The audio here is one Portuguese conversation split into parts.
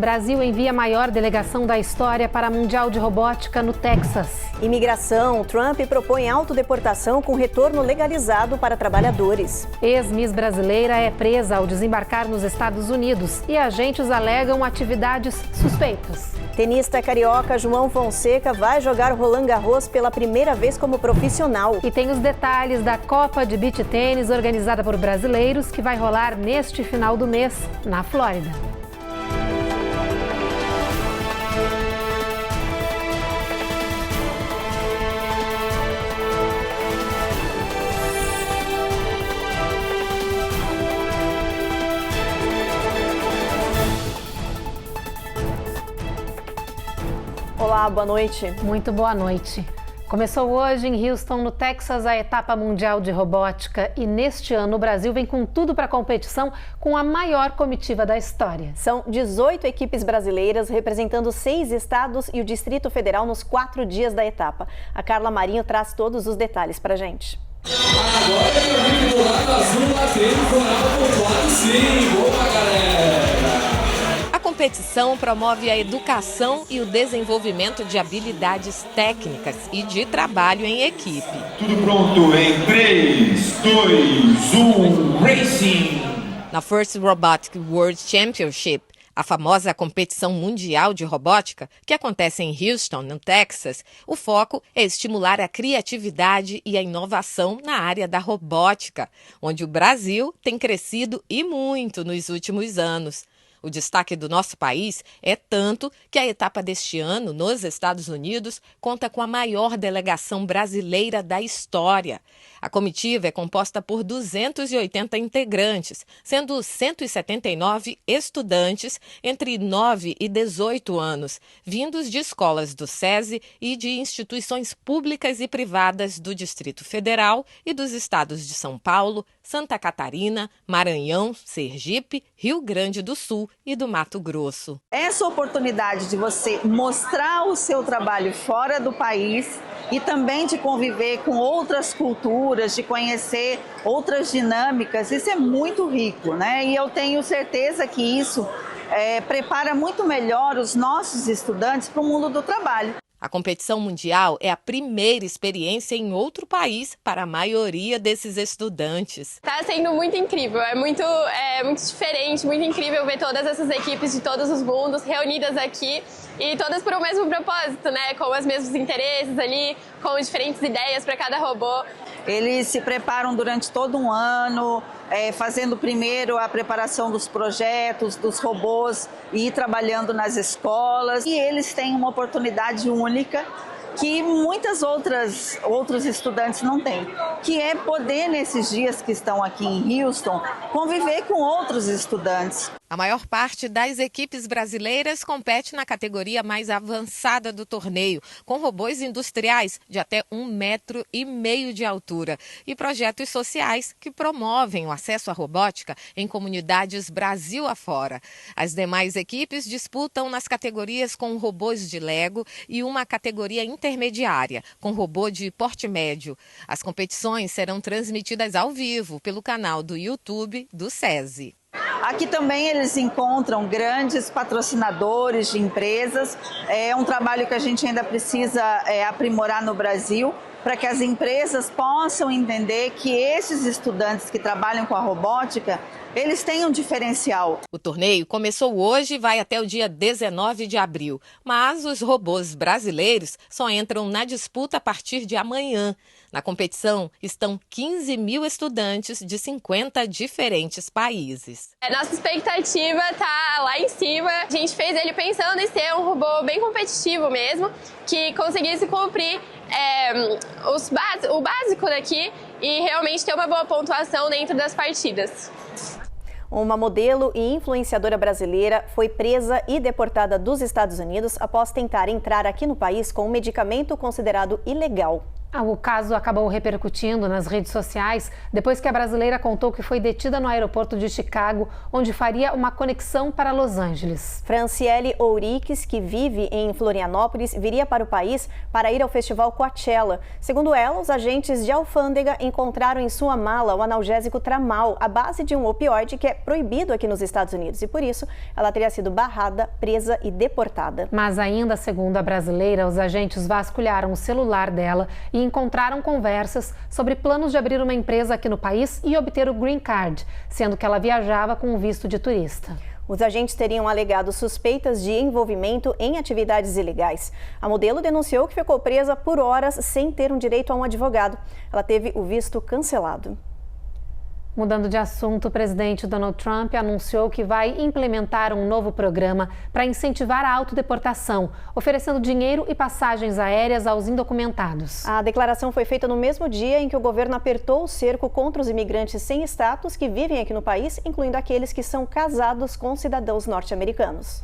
Brasil envia a maior delegação da história para a Mundial de Robótica no Texas. Imigração. Trump propõe autodeportação com retorno legalizado para trabalhadores. Ex-miss brasileira é presa ao desembarcar nos Estados Unidos e agentes alegam atividades suspeitas. Tenista carioca João Fonseca vai jogar Roland Garros pela primeira vez como profissional. E tem os detalhes da Copa de Beach Tênis organizada por brasileiros que vai rolar neste final do mês na Flórida. Olá, boa noite. Muito boa noite. Começou hoje em Houston, no Texas, a etapa mundial de robótica e neste ano o Brasil vem com tudo para a competição com a maior comitiva da história. São 18 equipes brasileiras representando 6 estados e o Distrito Federal nos 4 dias da etapa. A Carla Marinho traz todos os detalhes para a gente. Agora eu vi do lado azul, lá dentro, do lado sim. Boa, galera! A competição promove a educação e o desenvolvimento de habilidades técnicas e de trabalho em equipe. Tudo pronto em 3, 2, 1, Racing! Na First Robotic World Championship, a famosa competição mundial de robótica, que acontece em Houston, no Texas, o foco é estimular a criatividade e a inovação na área da robótica, onde o Brasil tem crescido e muito nos últimos anos. O destaque do nosso país é tanto que a etapa deste ano, nos Estados Unidos, conta com a maior delegação brasileira da história. A comitiva é composta por 280 integrantes, sendo 179 estudantes entre 9 e 18 anos, vindos de escolas do SESI e de instituições públicas e privadas do Distrito Federal e dos estados de São Paulo, Santa Catarina, Maranhão, Sergipe, Rio Grande do Sul e do Mato Grosso. Essa oportunidade de você mostrar o seu trabalho fora do país e também de conviver com outras culturas, de conhecer outras dinâmicas, isso é muito rico, né? E eu tenho certeza que isso prepara muito melhor os nossos estudantes para o mundo do trabalho. A competição mundial é a primeira experiência em outro país para a maioria desses estudantes. Está sendo muito incrível, é muito diferente, muito incrível ver todas essas equipes de todos os mundos reunidas aqui e todas por o mesmo propósito, né? Com os mesmos interesses ali, com diferentes ideias para cada robô. Eles se preparam durante todo um ano, fazendo primeiro a preparação dos projetos, dos robôs e ir trabalhando nas escolas. E eles têm uma oportunidade única que muitas outros estudantes não têm, que é poder, nesses dias que estão aqui em Houston, conviver com outros estudantes. A maior parte das equipes brasileiras compete na categoria mais avançada do torneio, com robôs industriais de até 1,5 metro de altura e projetos sociais que promovem o acesso à robótica em comunidades Brasil afora. As demais equipes disputam nas categorias com robôs de Lego e uma categoria intermediária, com robô de porte médio. As competições serão transmitidas ao vivo pelo canal do YouTube do SESI. Aqui também eles encontram grandes patrocinadores de empresas. É um trabalho que a gente ainda precisa aprimorar no Brasil, para que as empresas possam entender que esses estudantes que trabalham com a robótica, eles têm um diferencial. O torneio começou hoje e vai até o dia 19 de abril, mas os robôs brasileiros só entram na disputa a partir de amanhã. Na competição estão 15 mil estudantes de 50 diferentes países. Nossa expectativa está lá em cima. A gente fez ele pensando em ser um robô bem competitivo mesmo, que conseguisse cumprir o básico daqui e realmente ter uma boa pontuação dentro das partidas. Uma modelo e influenciadora brasileira foi presa e deportada dos Estados Unidos após tentar entrar aqui no país com um medicamento considerado ilegal. O caso acabou repercutindo nas redes sociais depois que a brasileira contou que foi detida no aeroporto de Chicago, onde faria uma conexão para Los Angeles. Franciele Ouriques, que vive em Florianópolis, viria para o país para ir ao festival Coachella. Segundo ela, os agentes de alfândega encontraram em sua mala o analgésico Tramal, a base de um opioide que é proibido aqui nos Estados Unidos. E por isso, ela teria sido barrada, presa e deportada. Mas ainda segundo a brasileira, os agentes vasculharam o celular dela e encontraram conversas sobre planos de abrir uma empresa aqui no país e obter o Green Card, sendo que ela viajava com o visto de turista. Os agentes teriam alegado suspeitas de envolvimento em atividades ilegais. A modelo denunciou que ficou presa por horas sem ter um direito a um advogado. Ela teve o visto cancelado. Mudando de assunto, o presidente Donald Trump anunciou que vai implementar um novo programa para incentivar a autodeportação, oferecendo dinheiro e passagens aéreas aos indocumentados. A declaração foi feita no mesmo dia em que o governo apertou o cerco contra os imigrantes sem status que vivem aqui no país, incluindo aqueles que são casados com cidadãos norte-americanos.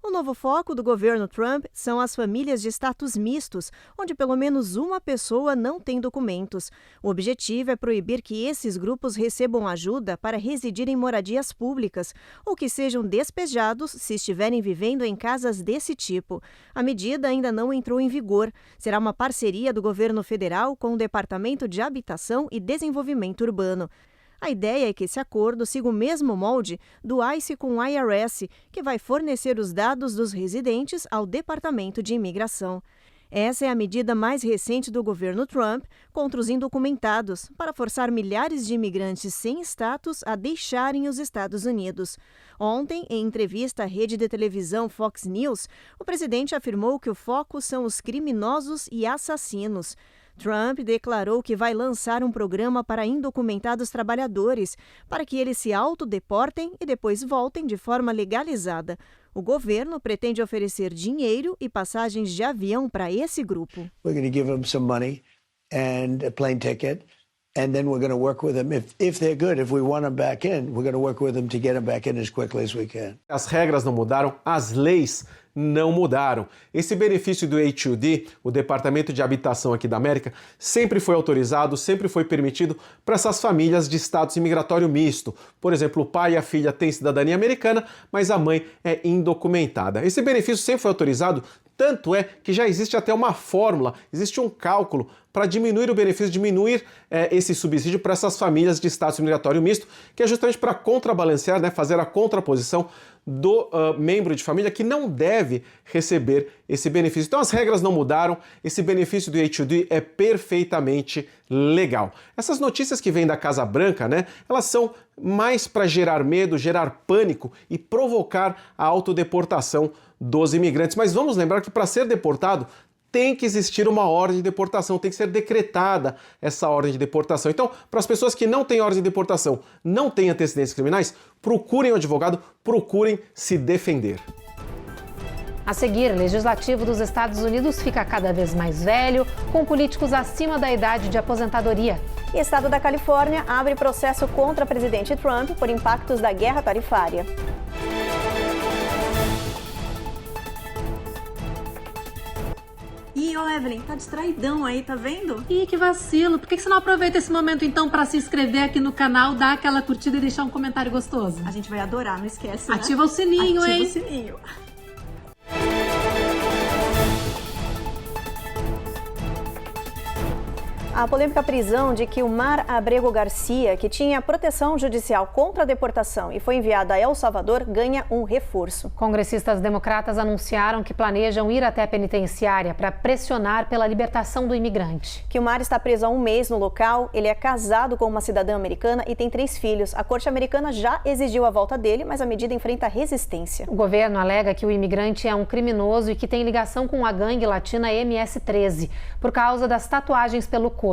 O novo foco do governo Trump são as famílias de status mistos, onde pelo menos uma pessoa não tem documentos. O objetivo é proibir que esses grupos recebam ajuda para residir em moradias públicas ou que sejam despejados se estiverem vivendo em casas desse tipo. A medida ainda não entrou em vigor. Será uma parceria do governo federal com o Departamento de Habitação e Desenvolvimento Urbano. A ideia é que esse acordo siga o mesmo molde do ICE com o IRS, que vai fornecer os dados dos residentes ao Departamento de Imigração. Essa é a medida mais recente do governo Trump contra os indocumentados, para forçar milhares de imigrantes sem status a deixarem os Estados Unidos. Ontem, em entrevista à rede de televisão Fox News, o presidente afirmou que o foco são os criminosos e assassinos. Trump declarou que vai lançar um programa para indocumentados trabalhadores, para que eles se autodeportem e depois voltem de forma legalizada. O governo pretende oferecer dinheiro e passagens de avião para esse grupo. We're going to give them some money and a plane ticket, and then we're going to work with them. If they're good, if we want them back in, we're going to work with them to get them back in as quickly as we can. As regras não mudaram, as leis não mudaram. Esse benefício do H-2D, o Departamento de Habitação aqui da América, sempre foi autorizado, sempre foi permitido para essas famílias de status imigratório misto. Por exemplo, o pai e a filha têm cidadania americana, mas a mãe é indocumentada. Esse benefício sempre foi autorizado, tanto é que já existe até uma fórmula, existe um cálculo para diminuir o benefício, diminuir esse subsídio para essas famílias de status migratório misto, que é justamente para contrabalancear, fazer a contraposição do membro de família que não deve receber esse benefício. Então as regras não mudaram, esse benefício do H-2D é perfeitamente legal. Essas notícias que vêm da Casa Branca, elas são mais para gerar medo, gerar pânico e provocar a autodeportação dos imigrantes. Mas vamos lembrar que para ser deportado tem que existir uma ordem de deportação, tem que ser decretada essa ordem de deportação. Então, para as pessoas que não têm ordem de deportação, não têm antecedentes criminais, procurem um advogado, procurem se defender. A seguir, o Legislativo dos Estados Unidos fica cada vez mais velho, com políticos acima da idade de aposentadoria. E o estado da Califórnia abre processo contra o presidente Trump por impactos da guerra tarifária. Ih, ô Evelyn, tá distraidão aí, tá vendo? Ih, que vacilo. Por que você não aproveita esse momento então para se inscrever aqui no canal, dar aquela curtida e deixar um comentário gostoso? A gente vai adorar, não esquece, né? Ativa o sininho, hein? Ativa o sininho. A polêmica prisão de Kilmar Abrego Garcia, que tinha proteção judicial contra a deportação e foi enviada a El Salvador, ganha um reforço. Congressistas democratas anunciaram que planejam ir até a penitenciária para pressionar pela libertação do imigrante. Kilmar está preso há um mês no local, ele é casado com uma cidadã americana e tem 3 filhos. A corte americana já exigiu a volta dele, mas a medida enfrenta resistência. O governo alega que o imigrante é um criminoso e que tem ligação com a gangue latina MS-13, por causa das tatuagens pelo corpo.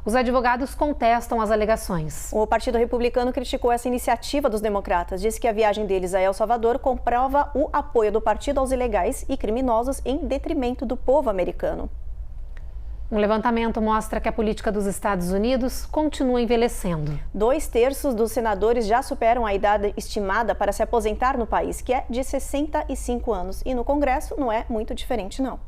Os advogados contestam as alegações. O Partido Republicano criticou essa iniciativa dos democratas. Disse que a viagem deles a El Salvador comprova o apoio do partido aos ilegais e criminosos em detrimento do povo americano. Um levantamento mostra que a política dos Estados Unidos continua envelhecendo. 2/3 dos senadores já superam a idade estimada para se aposentar no país, que é de 65 anos. E no Congresso não é muito diferente, não.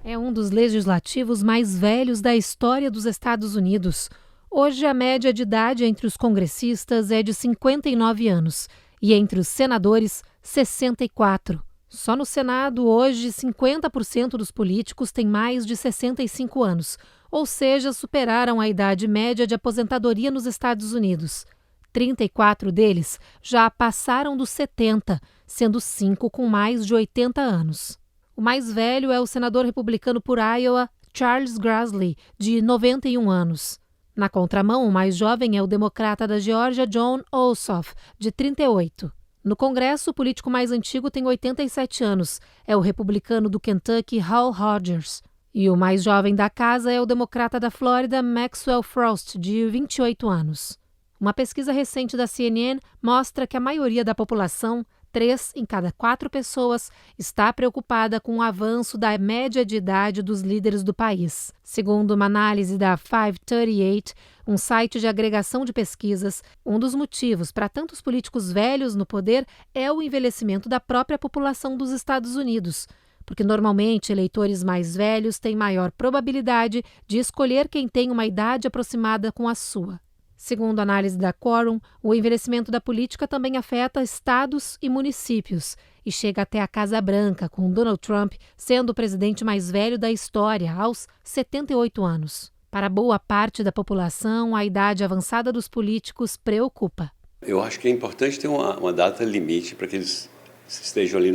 É um dos legislativos mais velhos da história dos Estados Unidos. Hoje, a média de idade entre os congressistas é de 59 anos e entre os senadores, 64. Só no Senado, hoje, 50% dos políticos têm mais de 65 anos, ou seja, superaram a idade média de aposentadoria nos Estados Unidos. 34 deles já passaram dos 70, sendo 5 com mais de 80 anos. O mais velho é o senador republicano por Iowa, Charles Grassley, de 91 anos. Na contramão, o mais jovem é o democrata da Geórgia, Jon Ossoff, de 38. No Congresso, o político mais antigo tem 87 anos. É o republicano do Kentucky, Hal Rogers. E o mais jovem da casa é o democrata da Flórida, Maxwell Frost, de 28 anos. Uma pesquisa recente da CNN mostra que a maioria da população, 3 em cada 4 pessoas, está preocupada com o avanço da média de idade dos líderes do país. Segundo uma análise da 538, um site de agregação de pesquisas, um dos motivos para tantos políticos velhos no poder é o envelhecimento da própria população dos Estados Unidos, porque normalmente eleitores mais velhos têm maior probabilidade de escolher quem tem uma idade aproximada com a sua. Segundo a análise da Quorum, o envelhecimento da política também afeta estados e municípios e chega até a Casa Branca, com Donald Trump sendo o presidente mais velho da história, aos 78 anos. Para boa parte da população, a idade avançada dos políticos preocupa. Eu acho que é importante ter uma data limite para que eles estejam ali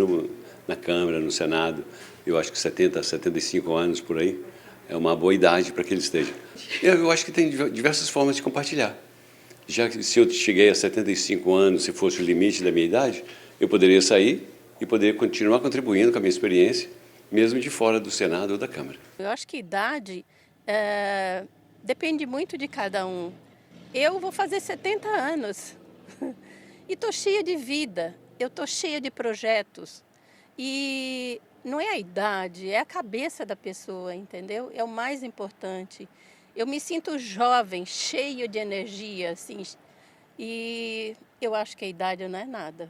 na Câmara, no Senado. Eu acho que 70, 75 anos por aí. É uma boa idade para que ele esteja. Eu acho que tem diversas formas de compartilhar. Já que se eu cheguei a 75 anos, se fosse o limite da minha idade, eu poderia sair e poderia continuar contribuindo com a minha experiência, mesmo de fora do Senado ou da Câmara. Eu acho que idade depende muito de cada um. Eu vou fazer 70 anos e estou cheia de vida, eu estou cheia de projetos e... Não é a idade, é a cabeça da pessoa, entendeu? É o mais importante. Eu me sinto jovem, cheia de energia, assim, e eu acho que a idade não é nada.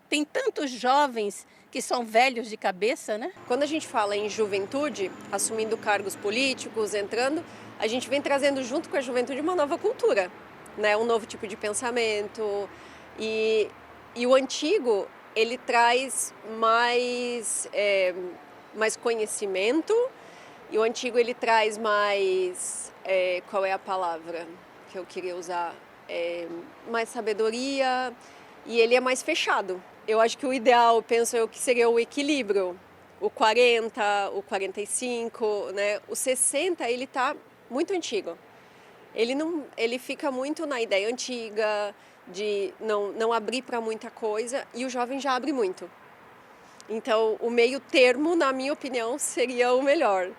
Tem tantos jovens que são velhos de cabeça, né? Quando a gente fala em juventude, assumindo cargos políticos, entrando, a gente vem trazendo junto com a juventude uma nova cultura, né? Um novo tipo de pensamento. E o antigo... ele traz mais conhecimento e o antigo ele traz mais, qual é a palavra que eu queria usar? Mais sabedoria e ele é mais fechado. Eu acho que o ideal, penso eu, que seria o equilíbrio. O 40, o 45, né? O 60 ele está muito antigo. Ele fica muito na ideia antiga, de não abrir para muita coisa, e o jovem já abre muito. Então, o meio termo, na minha opinião, seria o melhor.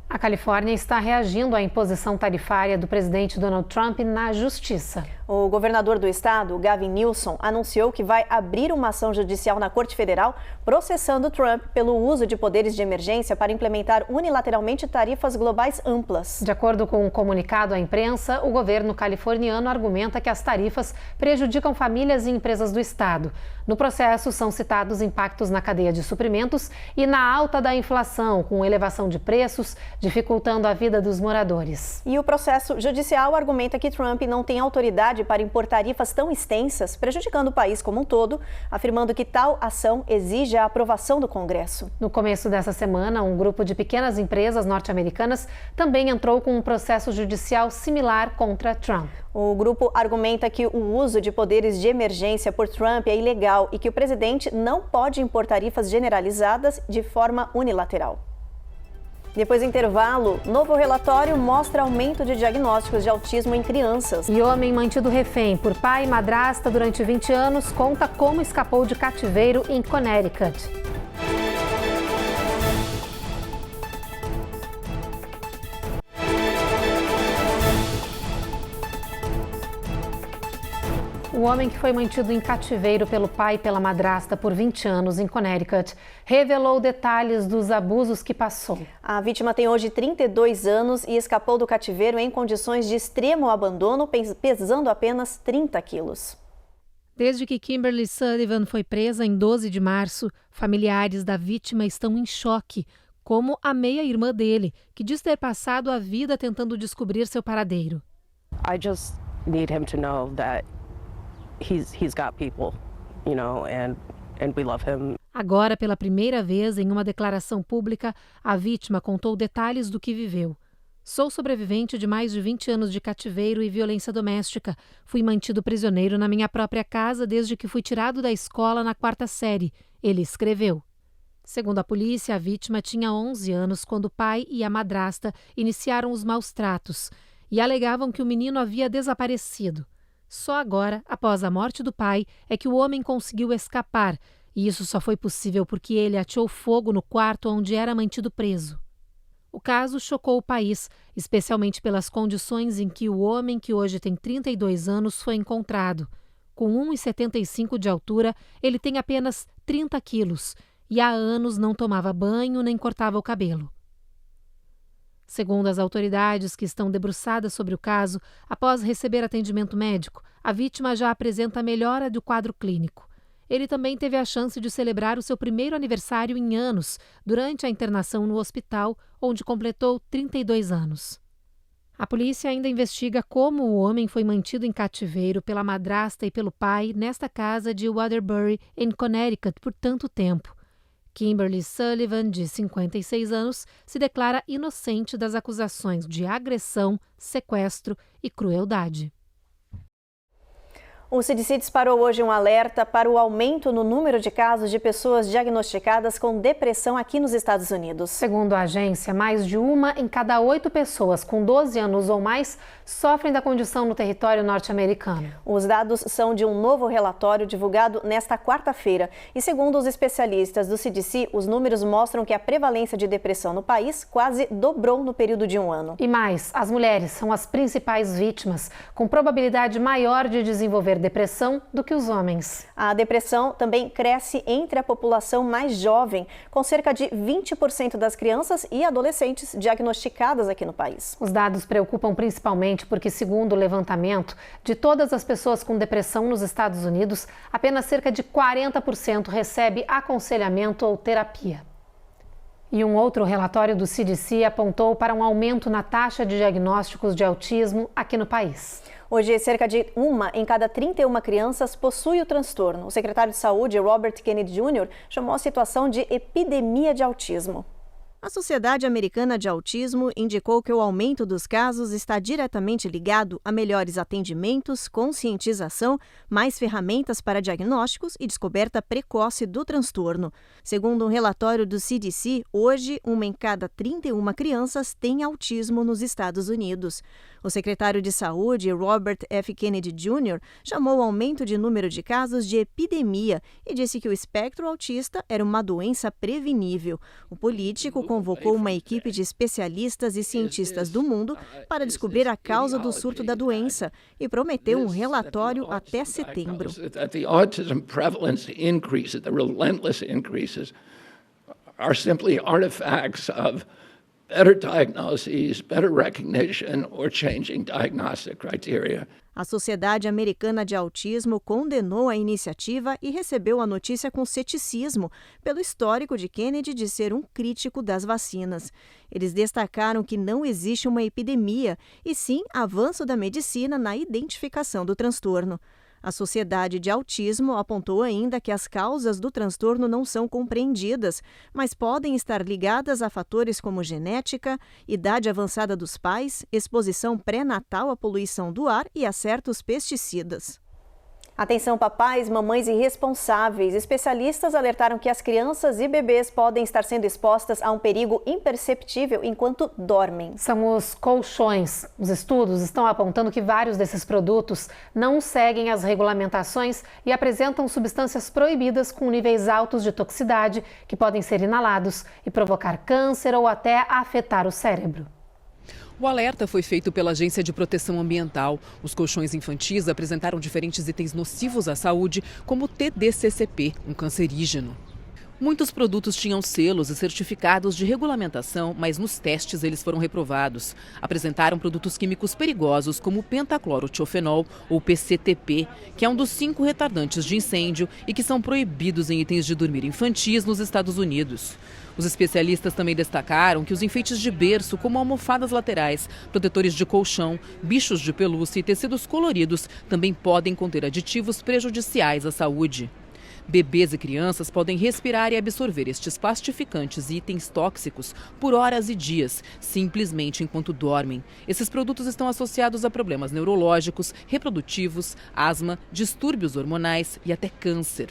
A Califórnia está reagindo à imposição tarifária do presidente Donald Trump na Justiça. O governador do estado, Gavin Newsom, anunciou que vai abrir uma ação judicial na Corte Federal processando Trump pelo uso de poderes de emergência para implementar unilateralmente tarifas globais amplas. De acordo com um comunicado à imprensa, o governo californiano argumenta que as tarifas prejudicam famílias e empresas do estado. No processo, são citados impactos na cadeia de suprimentos e na alta da inflação, com elevação de preços, dificultando a vida dos moradores. E o processo judicial argumenta que Trump não tem autoridade para impor tarifas tão extensas, prejudicando o país como um todo, afirmando que tal ação exige a aprovação do Congresso. No começo dessa semana, um grupo de pequenas empresas norte-americanas também entrou com um processo judicial similar contra Trump. O grupo argumenta que o uso de poderes de emergência por Trump é ilegal e que o presidente não pode impor tarifas generalizadas de forma unilateral. Depois do intervalo, novo relatório mostra aumento de diagnósticos de autismo em crianças. E homem mantido refém por pai e madrasta durante 20 anos conta como escapou de cativeiro em Connecticut. O homem que foi mantido em cativeiro pelo pai e pela madrasta por 20 anos em Connecticut revelou detalhes dos abusos que passou. A vítima tem hoje 32 anos e escapou do cativeiro em condições de extremo abandono, pesando apenas 30 quilos. Desde que Kimberly Sullivan foi presa em 12 de março, familiares da vítima estão em choque como a meia-irmã dele, que diz ter passado a vida tentando descobrir seu paradeiro. I just need him to know that he's got people, you know, and we love him. Agora, pela primeira vez em uma declaração pública, a vítima contou detalhes do que viveu. Sou sobrevivente de mais de 20 anos de cativeiro e violência doméstica. Fui mantido prisioneiro na minha própria casa desde que fui tirado da escola na 4ª série, ele escreveu. Segundo a polícia, a vítima tinha 11 anos quando o pai e a madrasta iniciaram os maus tratos e alegavam que o menino havia desaparecido. Só agora, após a morte do pai, é que o homem conseguiu escapar, e isso só foi possível porque ele ateou fogo no quarto onde era mantido preso. O caso chocou o país, especialmente pelas condições em que o homem, que hoje tem 32 anos, foi encontrado. Com 1,75 de altura, ele tem apenas 30 quilos e há anos não tomava banho nem cortava o cabelo. Segundo as autoridades que estão debruçadas sobre o caso, após receber atendimento médico, a vítima já apresenta melhora do quadro clínico. Ele também teve a chance de celebrar o seu primeiro aniversário em anos, durante a internação no hospital, onde completou 32 anos. A polícia ainda investiga como o homem foi mantido em cativeiro pela madrasta e pelo pai nesta casa de Waterbury, em Connecticut, por tanto tempo. Kimberly Sullivan, de 56 anos, se declara inocente das acusações de agressão, sequestro e crueldade. O CDC disparou hoje um alerta para o aumento no número de casos de pessoas diagnosticadas com depressão aqui nos Estados Unidos. Segundo a agência, mais de 1 em cada 8 pessoas com 12 anos ou mais sofrem da condição no território norte-americano. Os dados são de um novo relatório divulgado nesta quarta-feira. E segundo os especialistas do CDC, os números mostram que a prevalência de depressão no país quase dobrou no período de um ano. E mais, as mulheres são as principais vítimas, com probabilidade maior de desenvolver depressão do que os homens. A depressão também cresce entre a população mais jovem, com cerca de 20% das crianças e adolescentes diagnosticadas aqui no país. Os dados preocupam principalmente porque, segundo o levantamento, de todas as pessoas com depressão nos Estados Unidos, apenas cerca de 40% recebe aconselhamento ou terapia. E um outro relatório do CDC apontou para um aumento na taxa de diagnósticos de autismo aqui no país. Hoje, cerca de 1 em cada 31 crianças possui o transtorno. O secretário de Saúde, Robert Kennedy Jr., chamou a situação de epidemia de autismo. A Sociedade Americana de Autismo indicou que o aumento dos casos está diretamente ligado a melhores atendimentos, conscientização, mais ferramentas para diagnósticos e descoberta precoce do transtorno. Segundo um relatório do CDC, hoje 1 em cada 31 crianças tem autismo nos Estados Unidos. O secretário de Saúde, Robert F. Kennedy Jr., chamou o aumento de número de casos de epidemia e disse que o espectro autista era uma doença prevenível. O político convocou uma equipe de especialistas e cientistas do mundo para descobrir a causa do surto da doença e prometeu um relatório até setembro. The autism prevalence increases, the relentless increases, are simply artifacts of better diagnoses, better recognition, or changing diagnostic criteria. A Sociedade Americana de Autismo condenou a iniciativa e recebeu a notícia com ceticismo, pelo histórico de Kennedy de ser um crítico das vacinas. Eles destacaram que não existe uma epidemia, e sim avanço da medicina na identificação do transtorno. A Sociedade de Autismo apontou ainda que as causas do transtorno não são compreendidas, mas podem estar ligadas a fatores como genética, idade avançada dos pais, exposição pré-natal à poluição do ar e a certos pesticidas. Atenção, papais, mamães e responsáveis. Especialistas alertaram que as crianças e bebês podem estar sendo expostas a um perigo imperceptível enquanto dormem. São os colchões. Os estudos estão apontando que vários desses produtos não seguem as regulamentações e apresentam substâncias proibidas com níveis altos de toxicidade que podem ser inalados e provocar câncer ou até afetar o cérebro. O alerta foi feito pela Agência de Proteção Ambiental. Os colchões infantis apresentaram diferentes itens nocivos à saúde, como o TDCCP, um cancerígeno. Muitos produtos tinham selos e certificados de regulamentação, mas nos testes eles foram reprovados. Apresentaram produtos químicos perigosos como o pentaclorotiofenol, ou PCTP, que é um dos 5 retardantes de incêndio e que são proibidos em itens de dormir infantis nos Estados Unidos. Os especialistas também destacaram que os enfeites de berço, como almofadas laterais, protetores de colchão, bichos de pelúcia e tecidos coloridos, também podem conter aditivos prejudiciais à saúde. Bebês e crianças podem respirar e absorver estes plastificantes e itens tóxicos por horas e dias, simplesmente enquanto dormem. Esses produtos estão associados a problemas neurológicos, reprodutivos, asma, distúrbios hormonais e até câncer.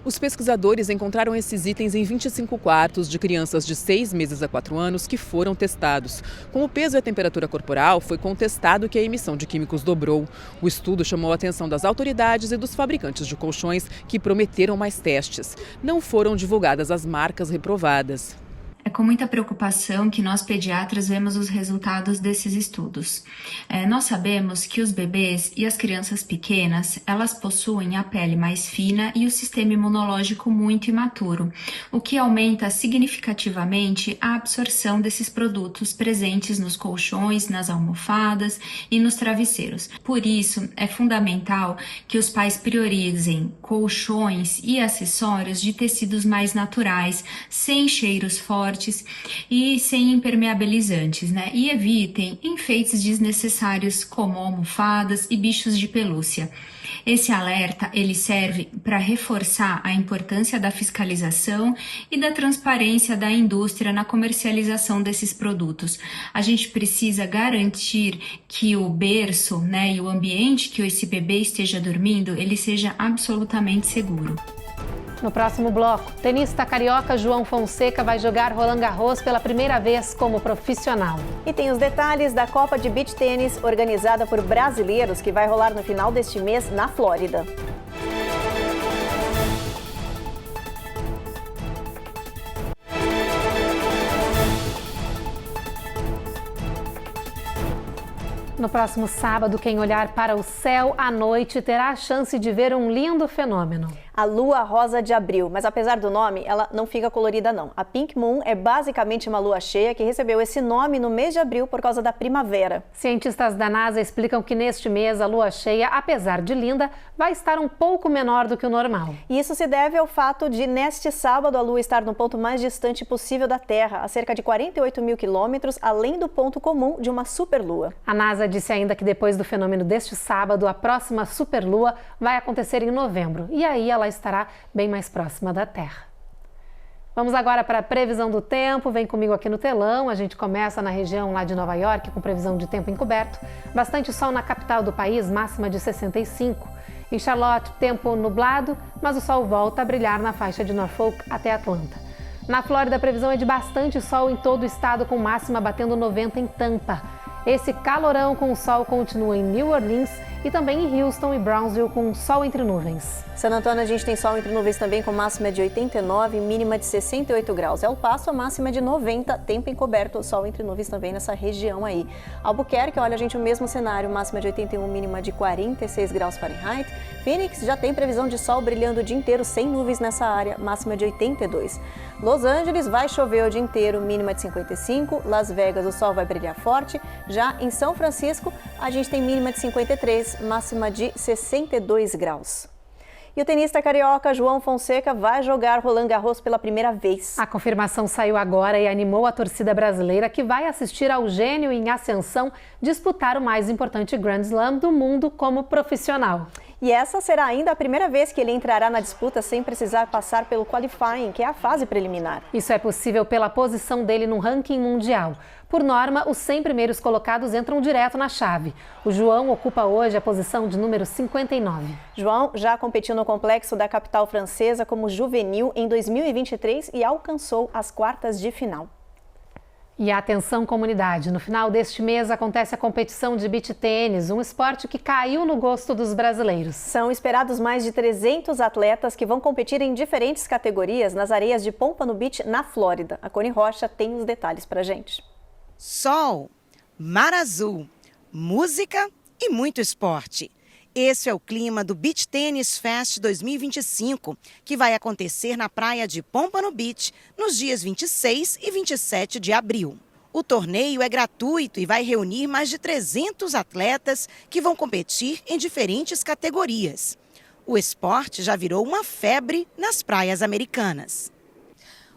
Os pesquisadores encontraram esses itens em 25 quartos de crianças de 6 meses a 4 anos que foram testados. Com o peso e a temperatura corporal, foi contestado que a emissão de químicos dobrou. O estudo chamou a atenção das autoridades e dos fabricantes de colchões, que prometeram mais testes. Não foram divulgadas as marcas reprovadas. É com muita preocupação que nós pediatras vemos os resultados desses estudos. Nós sabemos que os bebês e as crianças pequenas, elas possuem a pele mais fina e o sistema imunológico muito imaturo, o que aumenta significativamente a absorção desses produtos presentes nos colchões, nas almofadas e nos travesseiros. Por isso, é fundamental que os pais priorizem colchões e acessórios de tecidos mais naturais, sem cheiros fortes e sem impermeabilizantes, E evitem enfeites desnecessários como almofadas e bichos de pelúcia. Esse alerta, ele serve para reforçar a importância da fiscalização e da transparência da indústria na comercialização desses produtos. A gente precisa garantir que o berço, e o ambiente que esse bebê esteja dormindo, ele seja absolutamente seguro. No próximo bloco, tenista carioca João Fonseca vai jogar Roland Garros pela primeira vez como profissional. E tem os detalhes da Copa de Beach Tênis organizada por brasileiros que vai rolar no final deste mês na Flórida. No próximo sábado, quem olhar para o céu à noite terá a chance de ver um lindo fenômeno. A lua rosa de abril, mas apesar do nome, ela não fica colorida não. A Pink Moon é basicamente uma lua cheia que recebeu esse nome no mês de abril por causa da primavera. Cientistas da NASA explicam que neste mês a lua cheia, apesar de linda, vai estar um pouco menor do que o normal. E isso se deve ao fato de, neste sábado, a lua estar no ponto mais distante possível da Terra, a cerca de 48 mil quilômetros, além do ponto comum de uma superlua. A NASA disse ainda que depois do fenômeno deste sábado, a próxima superlua vai acontecer em novembro. E aí ela estará bem mais próxima da Terra. Vamos agora para a previsão do tempo. Vem comigo aqui no telão. A gente começa na região lá de Nova York com previsão de tempo encoberto. Bastante sol na capital do país, máxima de 65. Em Charlotte, tempo nublado, mas o sol volta a brilhar na faixa de Norfolk até Atlanta. Na Flórida, a previsão é de bastante sol em todo o estado, com máxima batendo 90 em Tampa. Esse calorão com sol continua em New Orleans e também em Houston e Brownsville com sol entre nuvens. San Antônio, a gente tem sol entre nuvens também, com máxima de 89 e mínima de 68 graus. El Paso, a máxima de 90, tempo encoberto, sol entre nuvens também nessa região aí. Albuquerque, olha, gente, o mesmo cenário, máxima de 81, mínima de 46 graus Fahrenheit. Phoenix já tem previsão de sol brilhando o dia inteiro, sem nuvens nessa área, máxima de 82. Los Angeles vai chover o dia inteiro, mínima de 55. Las Vegas, o sol vai brilhar forte. Já em São Francisco, a gente tem mínima de 53, máxima de 62 graus. E o tenista carioca João Fonseca vai jogar Roland Garros pela primeira vez. A confirmação saiu agora e animou a torcida brasileira, que vai assistir ao gênio em ascensão disputar o mais importante Grand Slam do mundo como profissional. E essa será ainda a primeira vez que ele entrará na disputa sem precisar passar pelo qualifying, que é a fase preliminar. Isso é possível pela posição dele no ranking mundial. Por norma, os 100 primeiros colocados entram direto na chave. O João ocupa hoje a posição de número 59. João já competiu no complexo da capital francesa como juvenil em 2023 e alcançou as quartas de final. E atenção, comunidade, no final deste mês acontece a competição de beach tênis, um esporte que caiu no gosto dos brasileiros. São esperados mais de 300 atletas que vão competir em diferentes categorias nas areias de Pompano Beach, na Flórida. A Cone Rocha tem os detalhes pra gente. Sol, mar azul, música e muito esporte. Esse é o clima do Beach Tennis Fest 2025, que vai acontecer na praia de Pompano Beach nos dias 26 e 27 de abril. O torneio é gratuito e vai reunir mais de 300 atletas que vão competir em diferentes categorias. O esporte já virou uma febre nas praias americanas.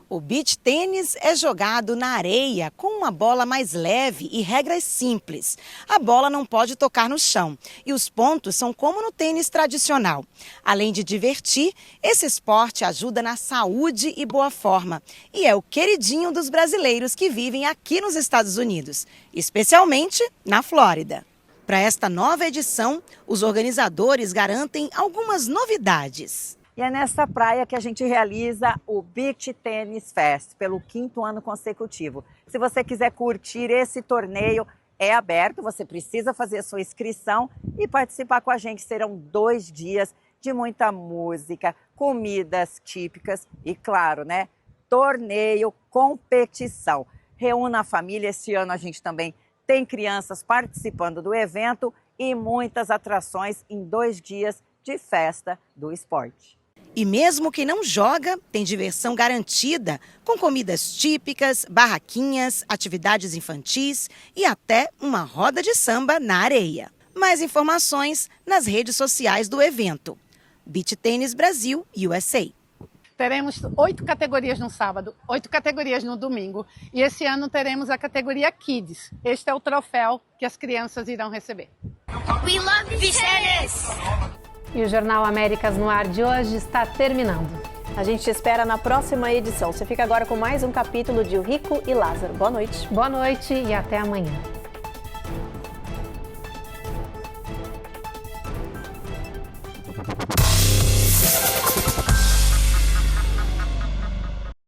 O beach tênis é jogado na areia com uma bola mais leve e regras simples. A bola não pode tocar no chão e os pontos são como no tênis tradicional. Além de divertir, esse esporte ajuda na saúde e boa forma e é o queridinho dos brasileiros que vivem aqui nos Estados Unidos, especialmente na Flórida. Para esta nova edição, os organizadores garantem algumas novidades. E é nesta praia que a gente realiza o Beach Tennis Fest, pelo 5º ano consecutivo. Se você quiser curtir esse torneio, é aberto, você precisa fazer a sua inscrição e participar com a gente. Serão 2 dias de muita música, comidas típicas e, claro, né, torneio, competição. Reúna a família, esse ano a gente também tem crianças participando do evento e muitas atrações em 2 dias de festa do esporte. E mesmo quem não joga, tem diversão garantida, com comidas típicas, barraquinhas, atividades infantis e até uma roda de samba na areia. Mais informações nas redes sociais do evento. Beach Tennis Brasil, USA. Teremos 8 categorias no sábado, 8 categorias no domingo. E esse ano teremos a categoria Kids. Este é o troféu que as crianças irão receber. We love beach tennis! E o Jornal Américas no Ar de hoje está terminando. A gente te espera na próxima edição. Você fica agora com mais um capítulo de O Rico e Lázaro. Boa noite. Boa noite e até amanhã.